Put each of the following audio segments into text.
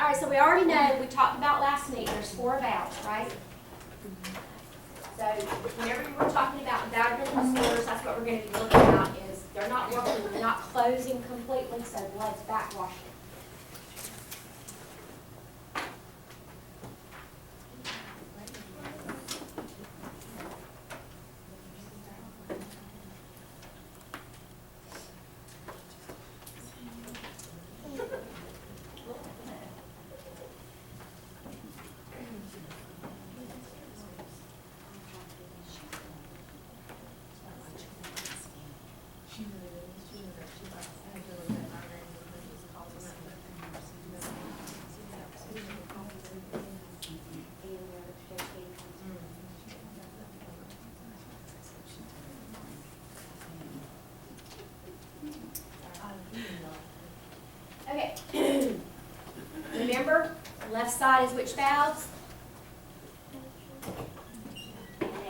All right, so we already know, we talked about last meeting, there's 4 valves, right? So whenever you were talking about valve disorders, that's what we're going to be looking at is they're not working, they're not closing completely, so blood's backwashing. Okay. Remember, left side is which valves?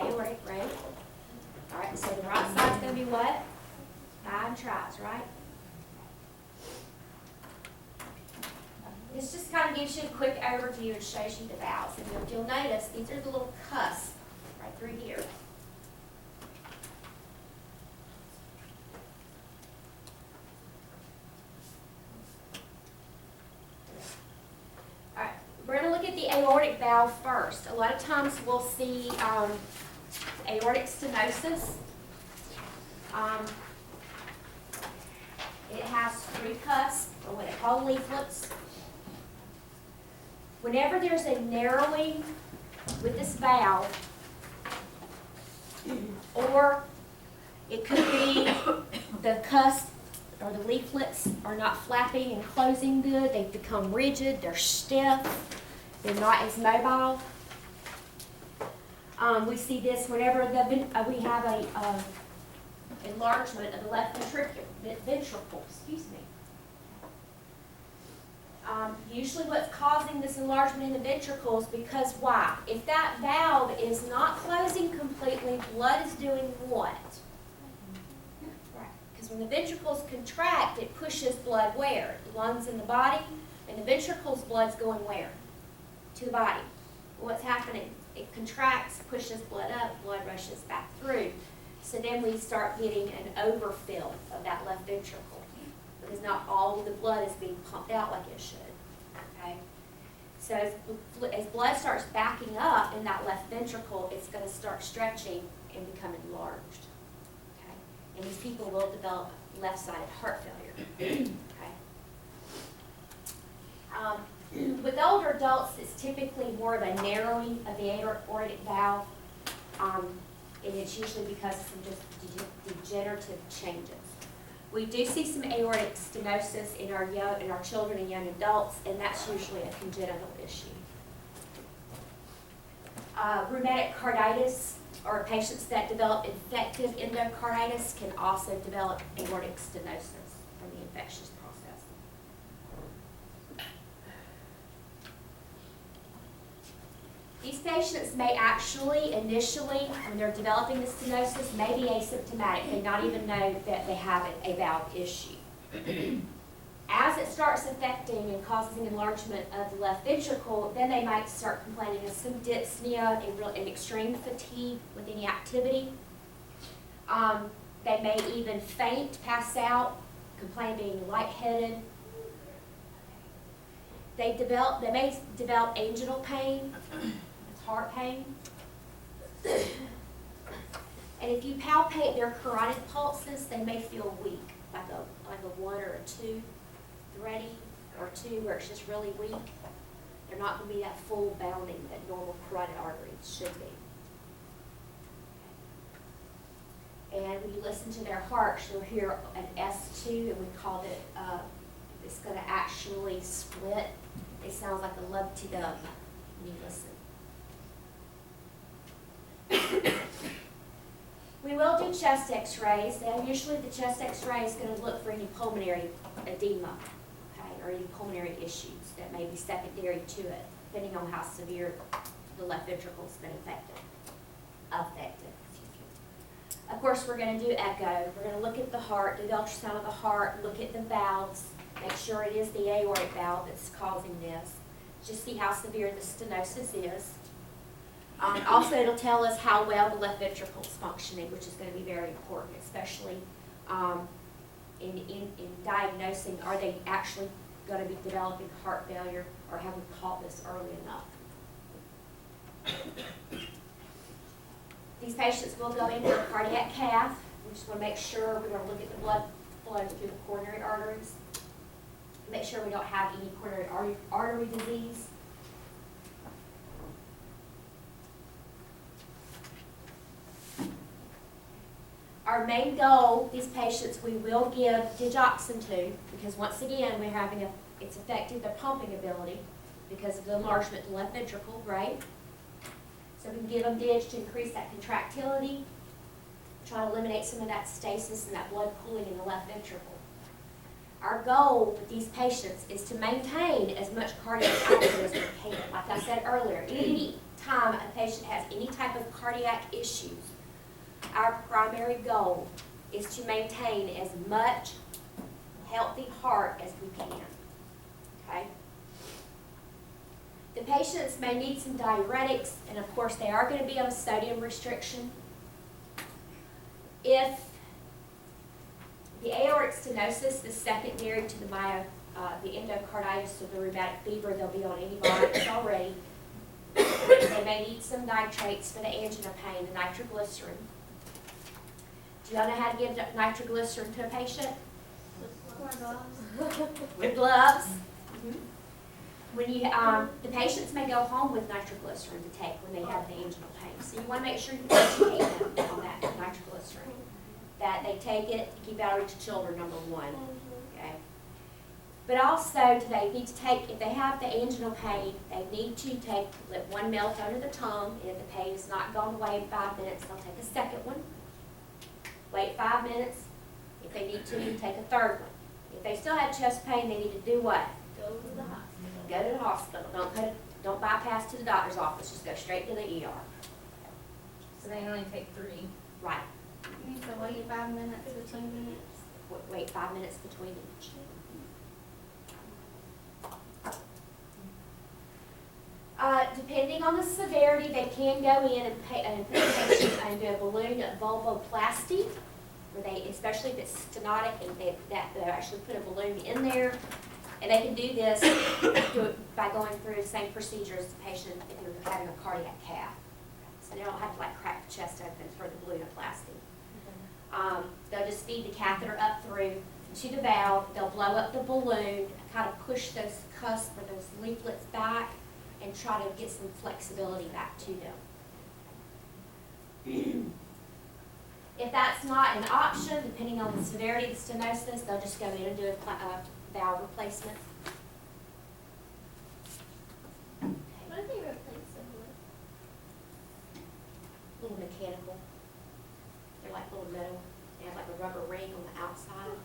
Aortic, right? All right, so the right side's going to be what? 5 tries, right? This just kind of gives you a quick overview and shows you the valves. And you'll notice these are the little cusps right through here. All right, we're going to look at the aortic valve first. A lot of times we'll see aortic stenosis. It has 3 cusps, or what they call leaflets. Whenever there's a narrowing with this valve, or it could be the cusp or the leaflets are not flapping and closing good, they've become rigid, they're stiff, they're not as mobile. We see this whenever we have a enlargement of the left ventricle, excuse me. Usually what's causing this enlargement in the ventricles, because why? If that valve is not closing completely, blood is doing what? Right. Because when the ventricles contract, it pushes blood where? The lungs in the body, and the ventricles, blood's going where? To the body. What's happening? It contracts, pushes blood up, blood rushes back through. So then we start getting an overfill of that left ventricle, because not all of the blood is being pumped out like it should. Okay? So as blood starts backing up in that left ventricle, it's going to start stretching and become enlarged. Okay? And these people will develop left-sided heart failure. Okay? With older adults, it's typically more of a narrowing of the aortic valve, and it's usually because of some just degenerative changes. We do see some aortic stenosis in our children and young adults, and that's usually a congenital issue. Rheumatic carditis, or patients that develop infective endocarditis, can also develop aortic stenosis from the infectious process. These patients may actually, initially, when they're developing the stenosis, may be asymptomatic. They not even know that they have a valve issue. As it starts affecting and causing enlargement of the left ventricle, then they might start complaining of some dyspnea and extreme fatigue with any activity. They may even faint, pass out, complain of being lightheaded. They may develop anginal pain. Heart pain. And if you palpate their carotid pulses, they may feel weak, like a 1 or a 2, thready, or 2 where it's just really weak. They're not going to be that full bounding that normal carotid arteries should be. And when you listen to their hearts, you'll hear an S2, and we call it, it's going to actually split. It sounds like a lub-te-dub when you listen. We will do chest x-rays. Now, usually the chest x-ray is going to look for any pulmonary edema, okay, or any pulmonary issues that may be secondary to it, depending on how severe the left ventricle has been affected. Of course, we're going to do echo. We're going to look at the heart, do the ultrasound of the heart, look at the valves, Make sure it is the aortic valve that's causing this. Just see how severe the stenosis is. Also, it'll tell us how well the left ventricle is functioning, which is going to be very important, especially in diagnosing, are they actually going to be developing heart failure, or have we caught this early enough? These patients will go into a cardiac cath. We just want to make sure we're going to look at the blood flow through the coronary arteries. Make sure we don't have any coronary artery disease. Our main goal, these patients we will give digoxin to, because once again, we're having it's affected their pumping ability because of the enlargement in the left ventricle, right? So we can give them dig to increase that contractility, try to eliminate some of that stasis and that blood pooling in the left ventricle. Our goal with these patients is to maintain as much cardiac output as we can. Like I said earlier, any time a patient has any type of cardiac issues, our primary goal is to maintain as much healthy heart as we can, okay? The patients may need some diuretics, and of course they are going to be on a sodium restriction. If the aortic stenosis is secondary to the endocarditis or the rheumatic fever, they'll be on antibiotics already. They may need some nitrates for the angina pain, the nitroglycerin. Do y'all know how to give nitroglycerin to a patient? With gloves. When you, the patients may go home with nitroglycerin to take when they have the anginal pain. So you want to make sure you educate them on that nitroglycerin. That they take it to keep out of reach of children, number one. Okay. But also, they need to take, if they have the anginal pain, they need to let one melt under the tongue, and if the pain has not gone away in 5 minutes, they'll take a second one. Wait 5 minutes. If they need to, take a third one. If they still have chest pain, they need to do what? Go to the hospital. Go to the hospital. Don't bypass to the doctor's office. Just go straight to the ER. So they only take 3. Right. You need to wait 5 minutes between minutes. Wait 5 minutes between each. Depending on the severity, they can go in and put the patient under a balloon vulvoplasty, where they, especially if it's stenotic, and they'll actually put a balloon in there. And they can do this by going through the same procedure as the patient if you're having a cardiac cath. So they don't have to like crack the chest open for the ballonoplasty. They'll just feed the catheter up through to the valve. They'll blow up the balloon, kind of push those cusps or those leaflets back, and try to get some flexibility back to them. If that's not an option, depending on the severity of the stenosis, they'll just go in and do a valve replacement. What are they replacing with? Little mechanical. They're like little metal. They have like a rubber ring on the outside.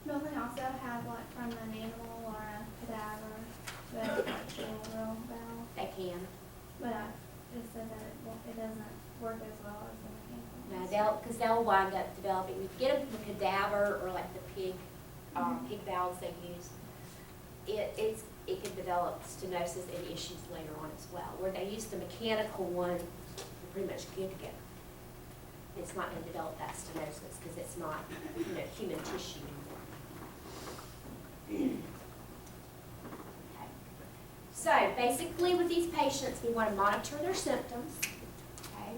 Don't they also have like from an animal or a cadaver, but like a real valve? They can. But I just said that it doesn't work as well as the mechanical. No, because they'll wind up developing. If you get them from a cadaver or like the pig valves they use, it can develop stenosis and issues later on as well. Where they use the mechanical one, you're pretty much good to go. It's not going to develop that stenosis because it's not, human tissue anymore. Okay. So basically, with these patients, we want to monitor their symptoms. Okay.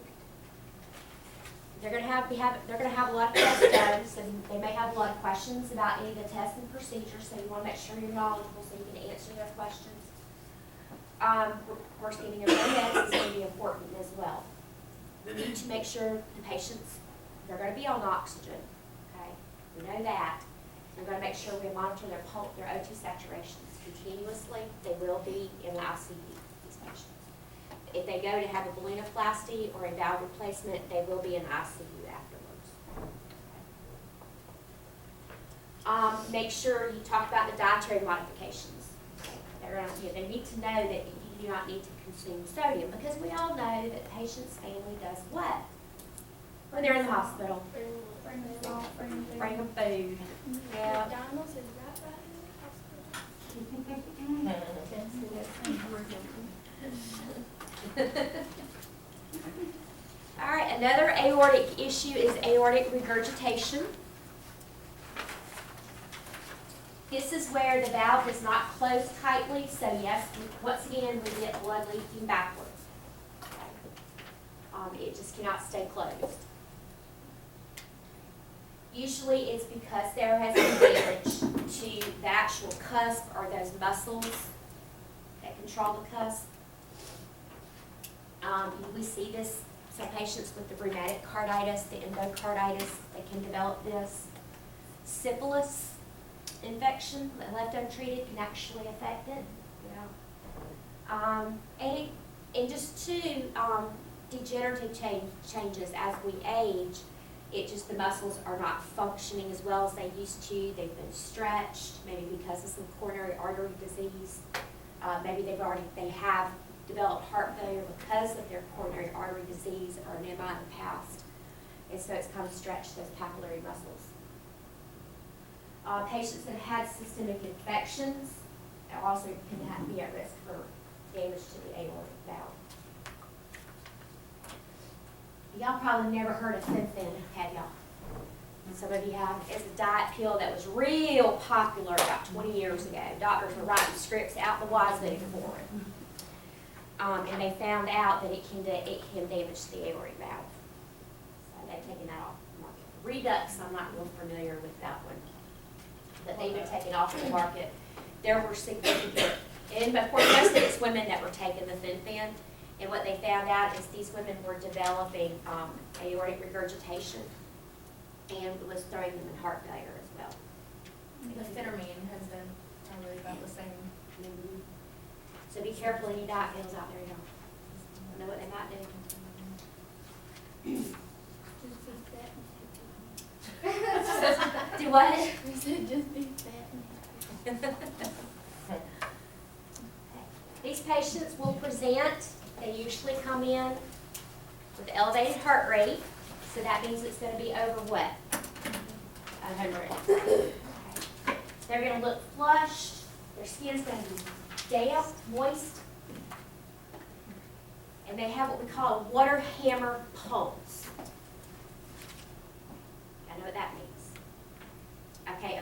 They're going to have a lot of tests done, so they may have a lot of questions about any of the tests and procedures. So you want to make sure you're knowledgeable so you can answer their questions. Of course, getting their meds is going to be important as well. We need to make sure the patients, they're going to be on oxygen. Okay, we know that. We're going to make sure we monitor their O2 saturations continuously. They will be in the ICU, these patients. If they go to have a ballonoplasty or a valve replacement, they will be in ICU afterwards. Make sure you talk about the dietary modifications. They need to know that you do not need to consume sodium, because we all know that the patient's family does what when they're in the hospital? bring the salt, bring the food. bring them food. Yeah. McDonald's is right in the All right, another aortic issue is aortic regurgitation. This is where the valve is not closed tightly, so yes, once again, we get blood leaking backwards. It just cannot stay closed. Usually it's because there has been damage to the actual cusp or those muscles that control the cusp. We see this, some patients with the rheumatic carditis, the endocarditis, they can develop this. Syphilis infection, that left untreated, can actually affect it. And just two, degenerative changes as we age. It just, the muscles are not functioning as well as they used to. They've been stretched, maybe because of some coronary artery disease. Maybe they have developed heart failure because of their coronary artery disease or an MI in the past. And so it's kind of stretched those papillary muscles. Patients that have had systemic infections also can be at risk for damage to the aortic valve. Y'all probably never heard of Fen-Phen, have y'all? And some of you have. It's a diet pill that was real popular about 20 years ago. Doctors were writing scripts out the wazoo for it. And they found out that it can damage the aortic valve. So they've taken that off the market. Redux, I'm not real familiar with that one. But they've been taken off the market. There were significant, and of course most of it's women that were taking the Fen-Phen. And what they found out is these women were developing aortic regurgitation and was throwing them in heart failure as well. The phentermine has been probably about the same. So be careful any diet pills out there, y'all. Know what they might do. Do what? We said just be fat. These patients will present, they usually come in with elevated heart rate, so that means it's going to be over what? 100. Okay. They're going to look flushed, their skin's going to be damp, moist, and they have what we call a water hammer pulse. I know what that means. Okay,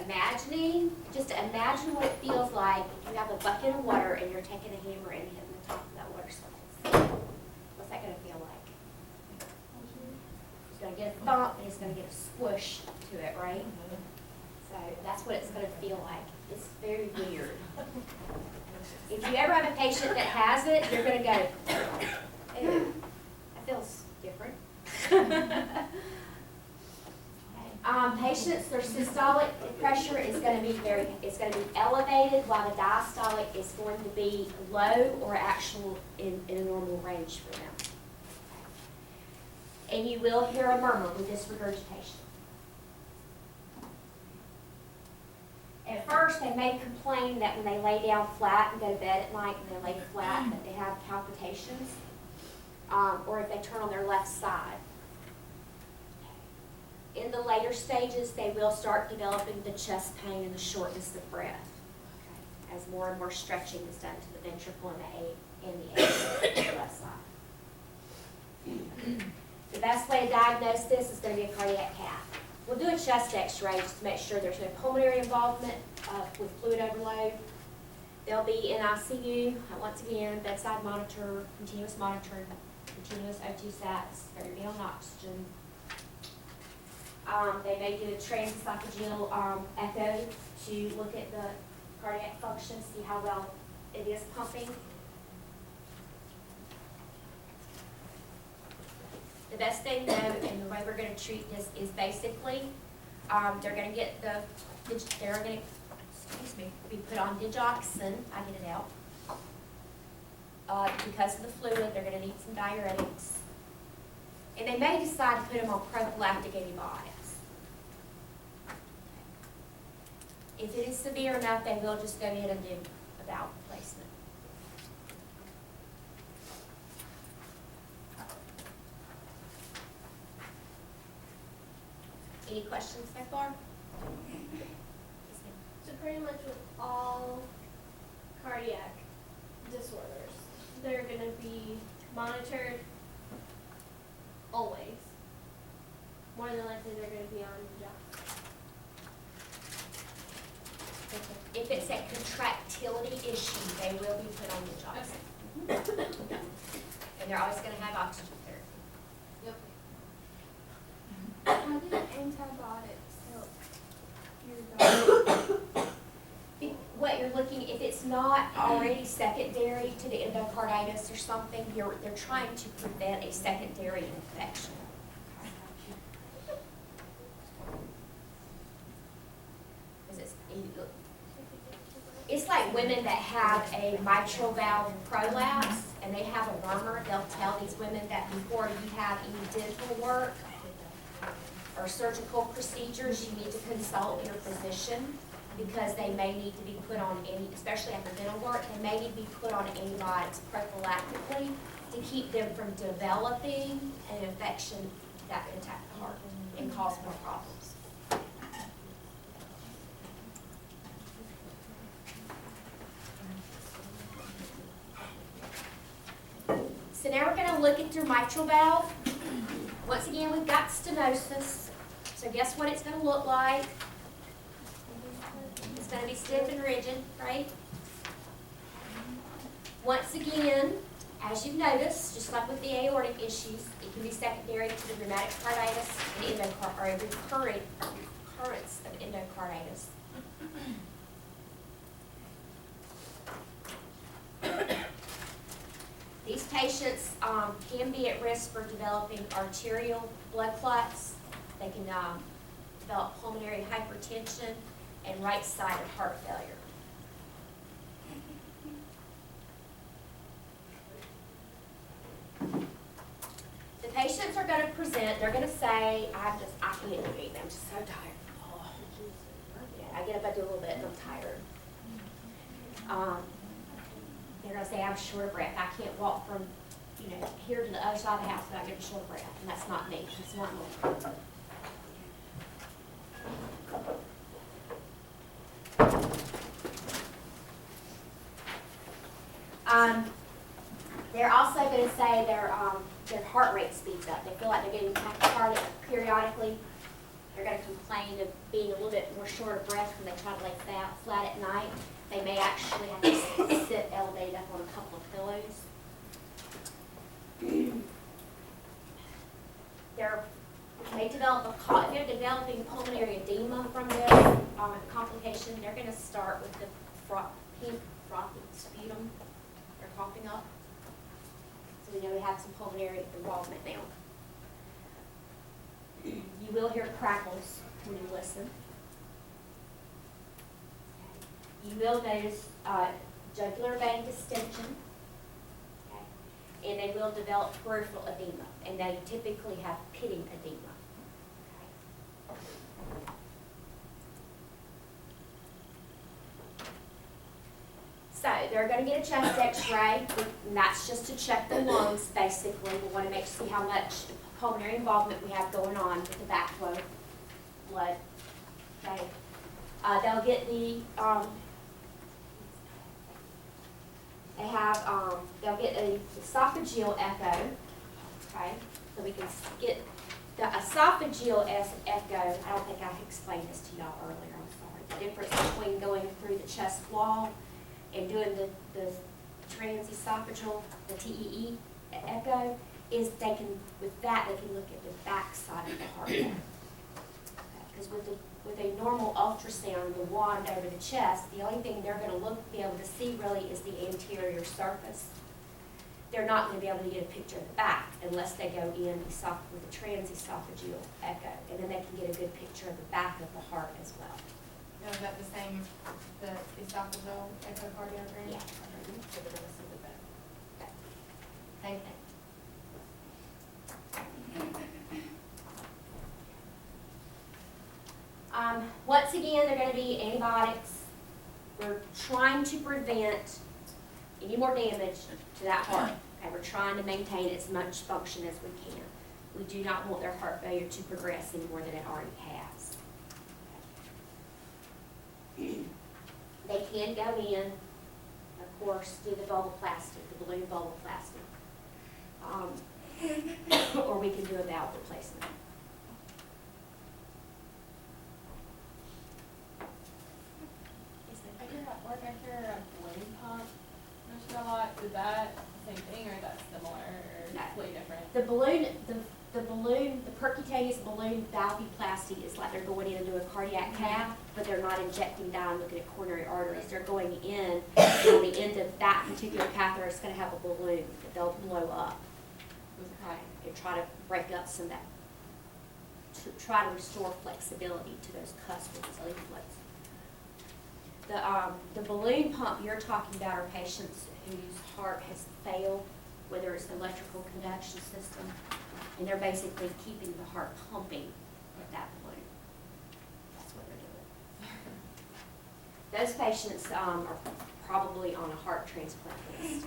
just imagine what it feels like if you have a bucket of water and you're taking a hammer and hitting the top of that water surface. What's that going to feel like? It's going to get a thump and it's going to get a squish to it, right? So that's what it's going to feel like. It's very weird. If you ever have a patient that has it, you're going to go, ew, that feels different. Patients, their systolic pressure is going to be elevated, while the diastolic is going to be low or actual in a normal range for them. And you will hear a murmur with this regurgitation. At first, they may complain that when they lay down flat and go to bed at night and they lay flat, that they have palpitations, or if they turn on their left side. In the later stages, they will start developing the chest pain and the shortness of breath, as more and more stretching is done to the ventricle and the aorta on the left side. The best way to diagnose this is going to be a cardiac cath. We'll do a chest x-ray just to make sure there's no pulmonary involvement with fluid overload. They'll be in ICU, once again, bedside monitor, continuous monitoring, continuous O2 sats, they're going to be on oxygen. They may do a transesophageal echo to look at the cardiac function, see how well it is pumping. The best thing though, and the way we're going to treat this is basically, they're going to get be put on digoxin. I get it out. Because of the fluid, they're going to need some diuretics. And they may decide to put them on prophylactic antibiotics. If it is severe enough, they will just go in and do a valve replacement. Any questions so far? So pretty much with all cardiac disorders, they're gonna be monitored always. More than likely, they're gonna be on the job. If it's a contractility issue, they will be put on the job. And they're always gonna have oxygen therapy. Yep. How do antibiotics help your dog? What you're looking, if it's not already secondary to the endocarditis or something, they're trying to prevent a secondary infection. Because it's like women that have a mitral valve prolapse and they have a murmur, they'll tell these women that before you have any dental work or surgical procedures, you need to consult your physician because they may need to be put on especially after dental work, they may need to be put on antibiotics prophylactically to keep them from developing an infection that can attack the heart and cause more problems. So now we're going to look at your mitral valve. Once again, we've got stenosis. So guess what it's going to look like? It's going to be stiff and rigid, right? Once again, as you've noticed, just like with the aortic issues, it can be secondary to the rheumatic carditis and or a recurrence of endocarditis. These patients can be at risk for developing arterial blood clots. They can develop pulmonary hypertension and right-sided heart failure. The patients are going to present, they're going to say, I can't do anything, I'm just so tired. Oh. Yeah, I get up, I do a little bit, and I'm tired. They're going to say, I'm short of breath. I can't walk from, here to the other side of the house without getting short of breath. And that's not me. It's not normal. They're also going to say their heart rate speeds up. They feel like they're getting tachycardic periodically. They're going to complain of being a little bit more short of breath when they try to lay flat at night. They may actually have to sit elevated up on a couple of pillows. If they're developing pulmonary edema from this complication, they're going to start with the pink frothy sputum. They're coughing up. So we know we have some pulmonary involvement now. You will hear crackles when you listen. You will notice jugular vein distension, okay? And they will develop peripheral edema, and they typically have pitting edema. Okay? So they're going to get a chest X-ray, and that's just to check the lungs. Basically, we want to see how much pulmonary involvement we have going on with the backflow blood. Okay. They'll get the they'll get a esophageal echo, okay? So we can get the esophageal echo. I don't think I explained this to y'all earlier, I'm sorry. The difference between going through the chest wall and doing the transesophageal, the TEE echo, is they can look at the back side of the heart. Because with a normal ultrasound, the wand over the chest, the only thing they're going to be able to see really is the anterior surface. They're not going to be able to get a picture of the back unless they go in with a transesophageal echo, and then they can get a good picture of the back of the heart as well. Now, is that the same, the esophageal echocardiogram? Yeah. So they're gonna see the back. Okay. Same thing. Once again, they're going to be antibiotics. We're trying to prevent any more damage to that heart. Okay, we're trying to maintain as much function as we can. We do not want their heart failure to progress any more than it already has. They can go in, of course, do the vulvoplasty, the balloon vulvoplasty. Or we can do a valve replacement. I hear that, like, I hear a balloon pump mentioned a lot. Is that the same thing, or is that similar, or No. completely different? The balloon, the percutaneous balloon valvoplasty is like they're going in and doing a cardiac cath, but they're not injecting down, looking at coronary arteries. They're going in, and on the end of that particular catheter, it's gonna have a balloon that they'll blow up. Okay, and try to break up some of that, to try to restore flexibility to those cuspid leaflets. The balloon pump you're talking about are patients whose heart has failed, whether it's the electrical conduction system, and they're basically keeping the heart pumping with that balloon. That's what they're doing. Those patients are probably on a heart transplant list.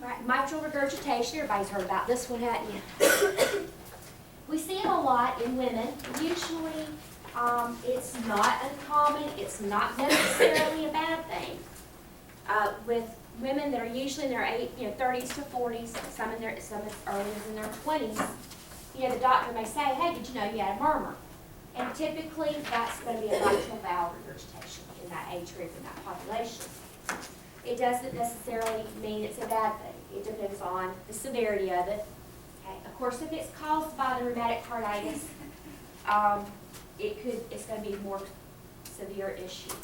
Right, mitral regurgitation, everybody's heard about this one, hadn't you? We see it a lot in women. Usually, it's not uncommon, it's not necessarily a bad thing. With women that are usually in their 30s to 40s, some as early as in their 20s, the doctor may say, hey, did you know you had a murmur? And typically, that's going to be a mitral valve regurgitation in that age group, in that population. It doesn't necessarily mean it's a bad thing. It depends on the severity of it. Okay. Of course, if it's caused by the rheumatic carditis, it's going to be a more severe issue.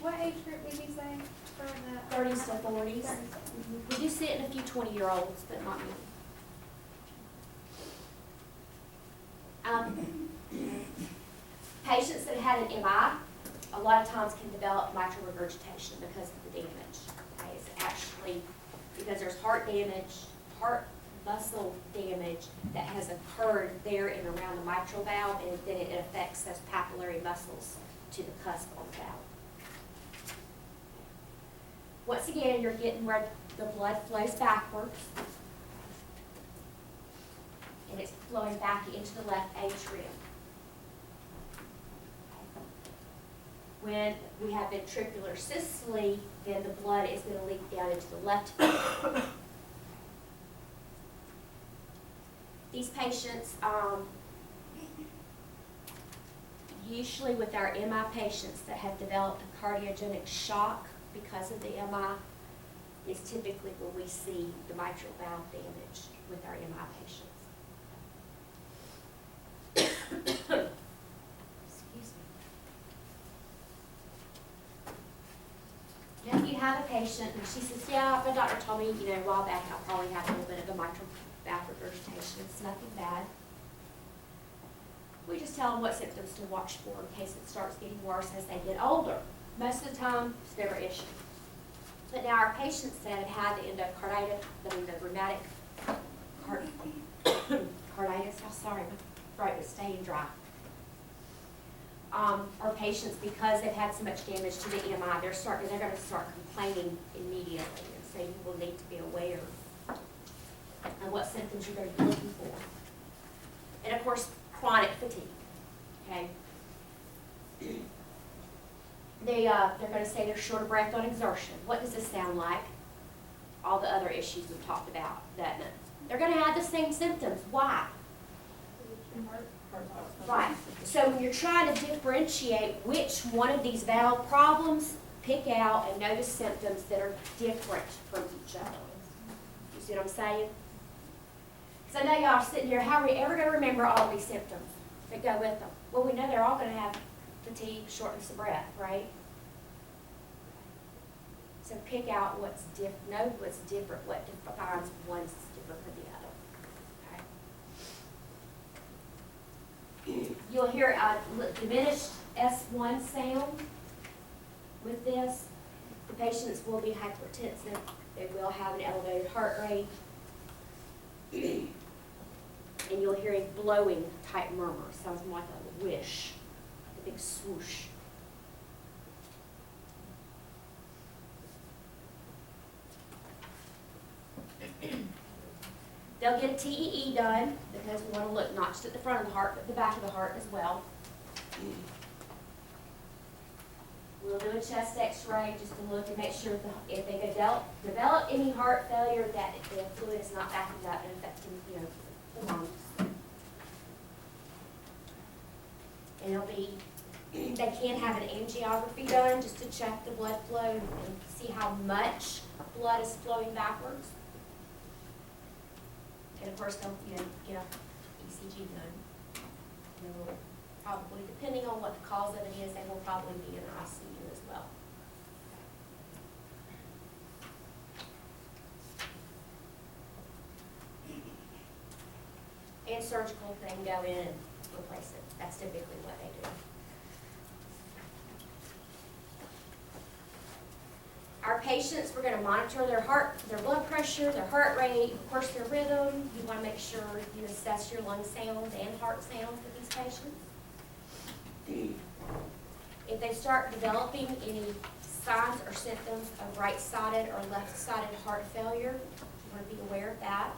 What age group did you say for the? 30s to 40s. We do see it in a few 20-year-olds, but not many. Patients that had an MI, a lot of times can develop mitral regurgitation because of the damage. Okay, it's actually because there's heart damage, heart muscle damage that has occurred there and around the mitral valve, and then it affects those papillary muscles to the cusp of the valve. Once again, you're getting where the blood flows backwards, and it's flowing back into the left atrium. When we have ventricular systole, then the blood is going to leak down into the left ventricle. These patients, usually with our MI patients that have developed a cardiogenic shock because of the MI, is typically when we see the mitral valve damage with our MI patients. Excuse me. If you have a patient and she says, yeah, my doctor told me, a while back I'll probably have a little bit of a mitral valve regurgitation. It's nothing bad. We just tell them what symptoms to watch for in case it starts getting worse as they get older. Most of the time, it's never an issue. But now our patients that have had the endocarditis, the rheumatic carditis, sorry, my throat is staying dry. Our patients, because they've had so much damage to the MI, they're going to start complaining immediately. And so you will need to be aware of what symptoms you're going to be looking for. And of course, chronic fatigue. Okay. They're going to say they're short of breath on exertion. What does this sound like? All the other issues we've talked about, doesn't it? They're going to have the same symptoms. Why? Right. So when you're trying to differentiate which one of these valve problems, pick out and notice symptoms that are different from each other. You see what I'm saying? Because I know y'all are sitting here, how are we ever going to remember all these symptoms that go with them? Well, we know they're all going to have fatigue, shortness of breath, right? So pick out what's different, know what's different, what defines one's different from the other. You'll hear a diminished S1 sound with this. The patients will be hypertensive. They will have an elevated heart rate. And you'll hear a blowing type murmur. Sounds more like a wish, like a big swoosh. They'll get a TEE done, because we want to look not just at the front of the heart, but the back of the heart as well. We'll do a chest x-ray just to look and make sure if they develop any heart failure, that the fluid is not backing up and affecting, the lungs. And they can have an angiography done just to check the blood flow and see how much blood is flowing backwards. And of course, they'll, get a ECG done. And they will probably, depending on what the cause of it is, they will probably be in the ICU as well. And surgical, they can go in and replace it. That's typically what they do. Our patients, we're going to monitor their heart, their blood pressure, their heart rate, of course their rhythm. You want to make sure you assess your lung sounds and heart sounds with these patients. If they start developing any signs or symptoms of right-sided or left-sided heart failure, you want to be aware of that.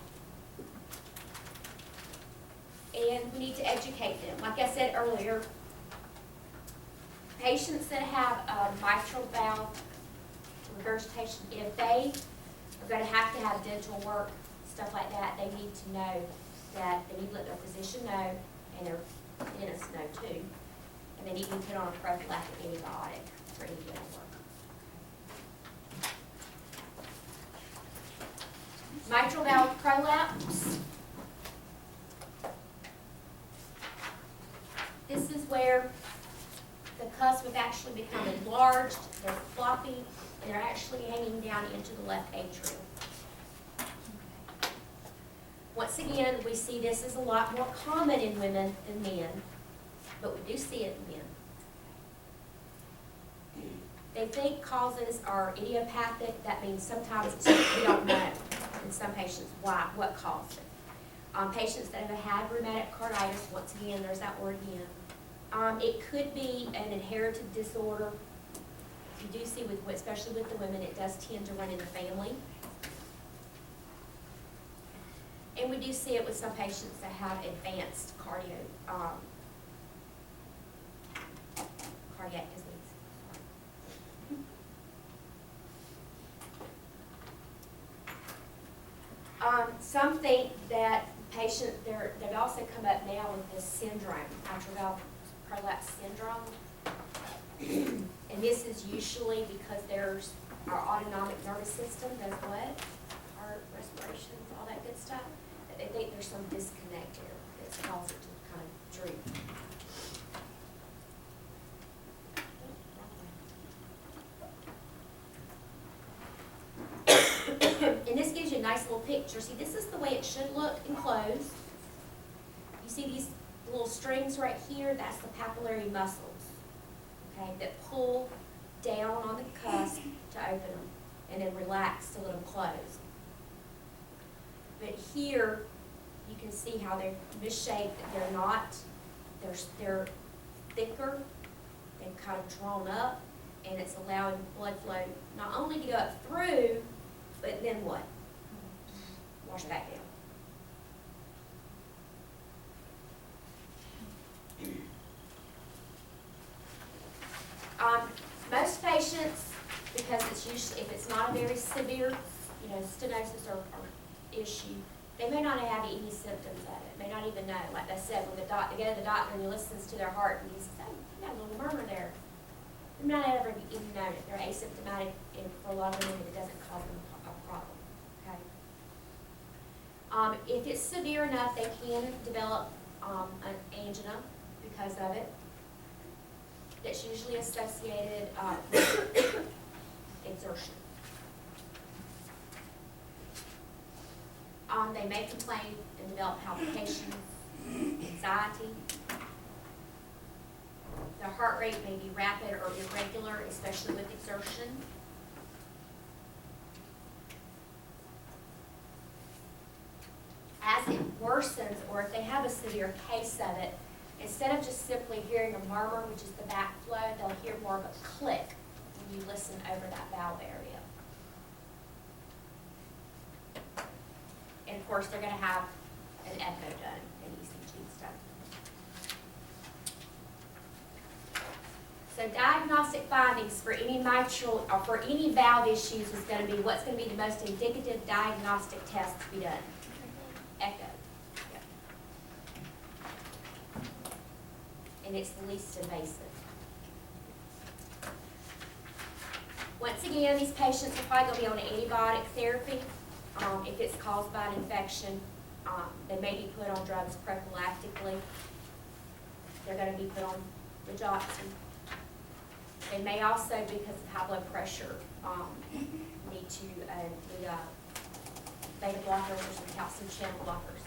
And we need to educate them. Like I said earlier, patients that have mitral valve regurgitation, if they are going to have dental work, stuff like that, they need to know that they need to let their physician know, and their dentist know too, and they need to be put on a prophylactic antibiotic for any dental work. Mitral valve prolapse. This is where the cusp have actually become enlarged, they're floppy, and they're actually hanging down into the left atrium. Once again, we see this is a lot more common in women than men, but we do see it in men. They think causes are idiopathic. That means sometimes it's just we don't know in some patients what caused it. Patients that have had rheumatic carditis, once again, there's that word again. It could be an inherited disorder. You do see, especially with the women, it does tend to run in the family. And we do see it with some patients that have advanced cardiac disease. Some think that they also come up now with this syndrome, mitral valve prolapse syndrome. And this is usually because our autonomic nervous system does what? Heart, respiration, all that good stuff. But they think there's some disconnect there that's caused it to kind of droop. And this gives you a nice little picture. See, this is the way it should look enclosed. You see these little strings right here? That's the papillary muscles, okay, that pull down on the cusp to open them and then relax to let them close. But here, you can see how they're misshaped. They're thicker, they've kind of drawn up, and it's allowing blood flow not only to go up through, but then what? Wash back down. Most patients, because it's usually, if it's not a very severe, stenosis or issue, they may not have any symptoms of it, may not even know. Like I said, when they go to the doctor and he listens to their heart and he says, oh, you got a little murmur there. They may not ever even know it. They're asymptomatic, and for a lot of women, it doesn't cause them a problem. Okay. If it's severe enough, they can develop an angina because of it. That's usually associated with exertion. They may complain and develop palpitations, anxiety. Their heart rate may be rapid or irregular, especially with exertion. As it worsens, or if they have a severe case of it, instead of just simply hearing a murmur, which is the backflow, they'll hear more of a click when you listen over that valve area. And of course, they're gonna have an echo done, an ECG done. So diagnostic findings for any mitral, or for any valve issues is gonna be, what's gonna be the most indicative diagnostic test to be done? Echo. Yep. And it's the least invasive. Once again, these patients are probably gonna be on antibiotic therapy. If it's caused by an infection, they may be put on drugs prophylactically. They're gonna be put on digoxin. They may also, because of high blood pressure, need to, the beta blockers or some calcium channel blockers.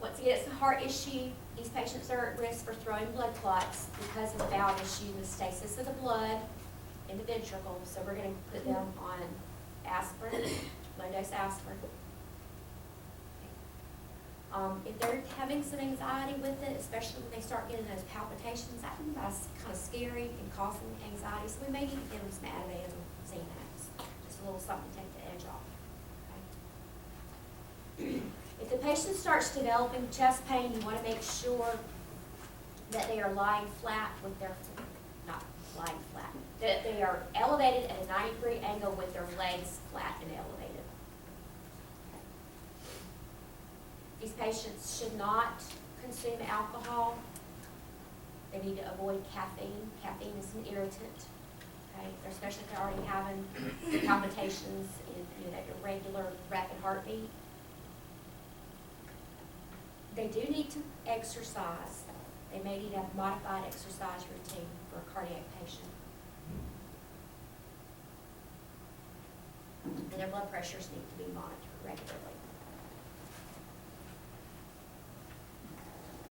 Once again, it's a heart issue. These patients are at risk for throwing blood clots because of the valve issue and the stasis of the blood in the ventricle. So we're going to put them on aspirin, low-dose aspirin. If they're having some anxiety with it, especially when they start getting those palpitations, that's kind of scary and causing anxiety. So we may need to give them some Ativan or Xanax, just a little something to take the edge off. Okay? If the patient starts developing chest pain, you want to make sure that they are lying flat with their, not lying flat, that they are elevated at a 90-degree angle with their legs flat and elevated. These patients should not consume alcohol. They need to avoid caffeine. Caffeine is an irritant, okay? Especially if they're already having palpitations and that irregular rapid heartbeat. They do need to exercise. They may need a modified exercise routine for a cardiac patient. And their blood pressures need to be monitored regularly.